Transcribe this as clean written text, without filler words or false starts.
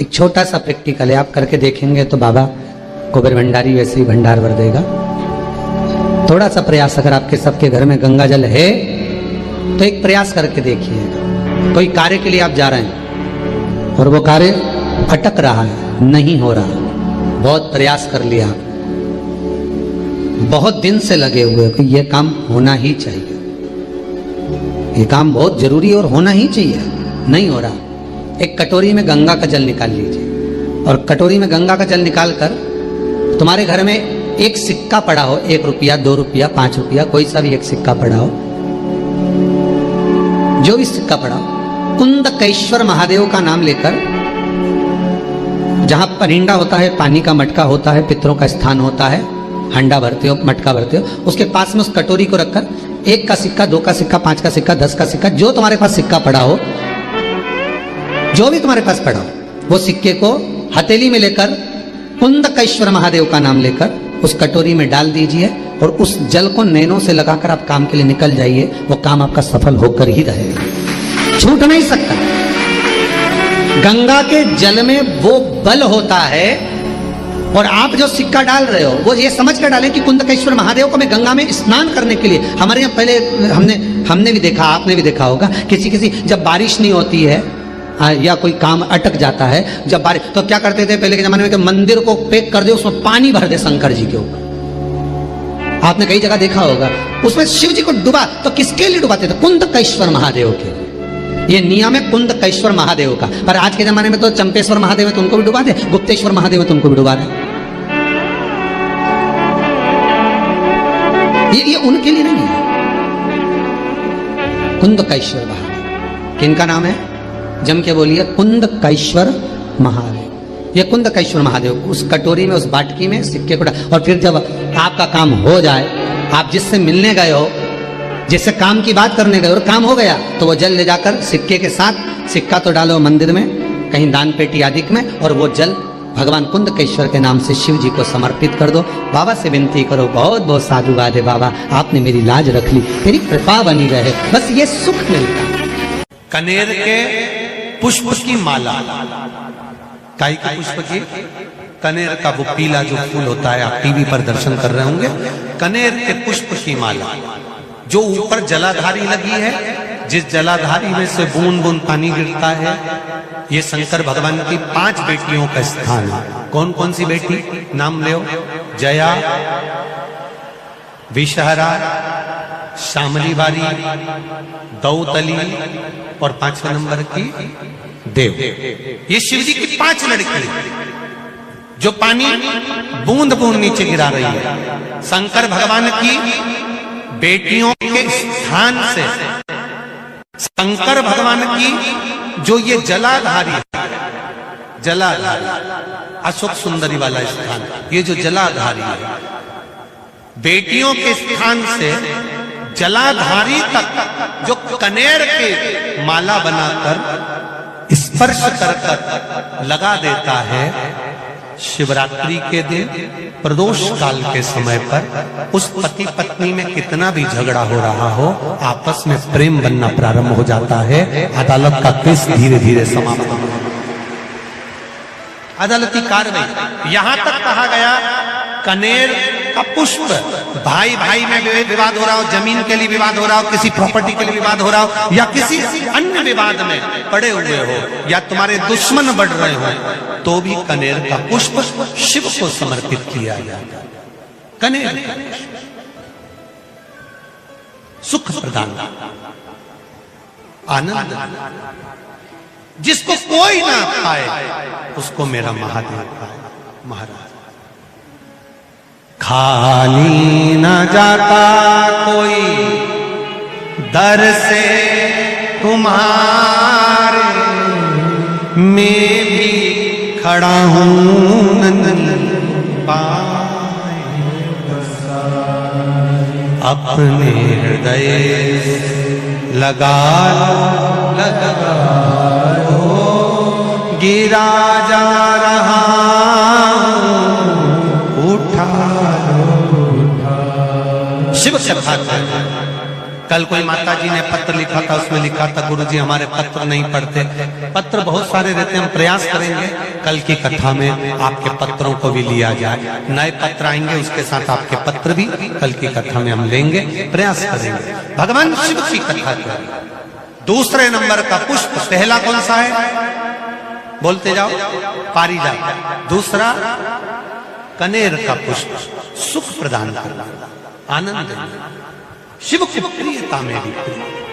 एक छोटा सा प्रैक्टिकल है, आप करके देखेंगे तो बाबा कुबेर भंडारी वैसे ही भंडार भर देगा। थोड़ा सा प्रयास, अगर आपके सबके घर में गंगा जल है तो एक प्रयास करके देखिएगा। कोई कार्य के लिए आप जा रहे हैं और वो कार्य अटक रहा है, नहीं हो रहा, बहुत प्रयास कर लिया, बहुत दिन से लगे हुए कि ये काम होना ही चाहिए, ये काम बहुत जरूरी और होना ही चाहिए, नहीं हो रहा। एक कटोरी में गंगा का जल निकाल लीजिए और कटोरी में गंगा का जल निकालकर तुम्हारे घर में एक सिक्का पड़ा हो, 1 रुपया, 2 रुपया, 5 रुपया, कोई सा भी एक सिक्का पड़ा हो, जो भी सिक्का पड़ा हो, कुंदकेश्वर महादेव का नाम लेकर, जहां परिंडा होता है, पानी का मटका होता है, पितरों का स्थान होता है, हंडा भरते हो, मटका भरते हो, उसके पास में उस कटोरी को रखकर 1 का सिक्का, 2 का सिक्का, 5 का सिक्का, 10 का सिक्का, जो तुम्हारे पास सिक्का पड़ा हो, जो भी तुम्हारे पास पड़ा हो, वो सिक्के को हथेली में लेकर कुंदकेश्वर महादेव का नाम लेकर उस कटोरी में डाल दीजिए और उस जल को नैनों से लगाकर आप काम के लिए निकल जाइए। वो काम आपका सफल होकर ही रहेगा, छूट नहीं सकता। गंगा के जल में वो बल होता है और आप जो सिक्का डाल रहे हो वो ये समझ कर डालें कि कुंदकेश्वर महादेव को मैं गंगा में स्नान करने के लिए। हमारे यहाँ पहले हमने भी देखा, आपने भी देखा होगा, किसी जब बारिश नहीं होती है या कोई काम अटक जाता है, जब बारिश, तो क्या करते थे पहले के जमाने में कि मंदिर को पैक कर दे, उसमें पानी भर दे शंकर जी के ऊपर। आपने कई जगह देखा होगा, उसमें शिव जी को डुबा, तो किसके लिए डुबाते थे? कुंदकेश्वर महादेव के लिए। ये नियम है कुंदकेश्वर महादेव का। पर आज के जमाने में तो चंपेश्वर महादेव है तो उनको भी डुबा दे, गुप्तेश्वर महादेव है तो उनको भी डुबा दे। ये उनके लिए नहीं है। कुंदकेश्वर महादेव किनका नाम है? जम के बोलिए, कुंदकेश्वर महादेव। ये कुंदकेश्वर महादेव उस कटोरी में, उस बाटकी में सिक्के को, और फिर जब आपका काम हो जाए, आप जिससे मिलने गए हो, जिससे काम की बात करने गए और काम हो गया, तो वो जल ले जाकर सिक्के के साथ, सिक्का तो डालो मंदिर में, कहीं दान पेटी आदि में, और वो जल भगवान कुंदकेश्वर के नाम से शिव जी को समर्पित कर दो। बाबा से विनती करो, बहुत बहुत साधुवाद है बाबा, आपने मेरी लाज रख ली, मेरी कृपा बनी रहे, बस ये सुख मिलता। कनेर के पुष्प की माला, काई के पुष्प की? कनेर का वो पीला जो फूल होता है, आप टीवी पर दर्शन कर रहे होंगे, कनेर के पुष्प की माला, जो ऊपर जलाधारी लगी है, जिस जलाधारी में से बूंद बूंद पानी गिरता है, ये शंकर भगवान की 5 बेटियों का स्थान है। कौन कौन सी बेटी? नाम लो, जया, विषहरा, श्यामली बारी, दौतली और 5वें नंबर की देव। ये शिव जी की 5 लड़की जो पानी बूंद बूंद नीचे गिरा रही है। शंकर भगवान की बेटियों के स्थान से शंकर भगवान की जो ये जलाधारी, जलाधारी अशोक सुंदरी वाला स्थान, ये जो जलाधारी है, बेटियों के स्थान से जलाधारी तक जो कनेर के माला बनाकर स्पर्श कर लगा देता है, शिवरात्रि के दिन प्रदोष काल के समय पर उस पति पत्नी में कितना भी झगड़ा हो रहा हो, आपस में प्रेम बनना प्रारंभ हो जाता है। अदालत का केस धीरे धीरे समाप्त हो, अदालती कार्रवाई। यहां तक कहा गया कनेर का पुष्प, भाई भाई में विवाद हो रहा हो, जमीन के लिए विवाद हो रहा हो, किसी प्रॉपर्टी के लिए विवाद हो रहा हो, या किसी अन्य विवाद में पड़े हुए हो, या तुम्हारे दुश्मन बढ़ रहे हो, तो भी कनेर का पुष्प शिव को समर्पित किया जाता। कनेर सुख प्रदान, आनंद, जिसको कोई ना पाए उसको मेरा महादेव पाए। महाराज खाली न जाता कोई दर से तुम्हारे, मैं भी खड़ा हूं अपने हृदय लगा गिरा जा रहा उठा शिव कथा। कल कोई माता जी ने पत्र लिखा था, उसमें लिखा था गुरुजी हमारे पत्र नहीं पढ़ते, पत्र बहुत सारे रहते हैं, हम प्रयास करेंगे कल की कथा में आपके पत्रों को भी लिया जाए। नए पत्र आएंगे, उसके साथ आपके पत्र भी कल की कथा में हम लेंगे, प्रयास करेंगे। भगवान शिव की कथा करेंगे। दूसरे नंबर का पुष्प, पहला कौन सा है? बोलते जाओ, पारिजात। दूसरा कनेर का पुष्प, सुख प्रदान करना, आनंद देना, शिव की प्रियता में भी प्रिय।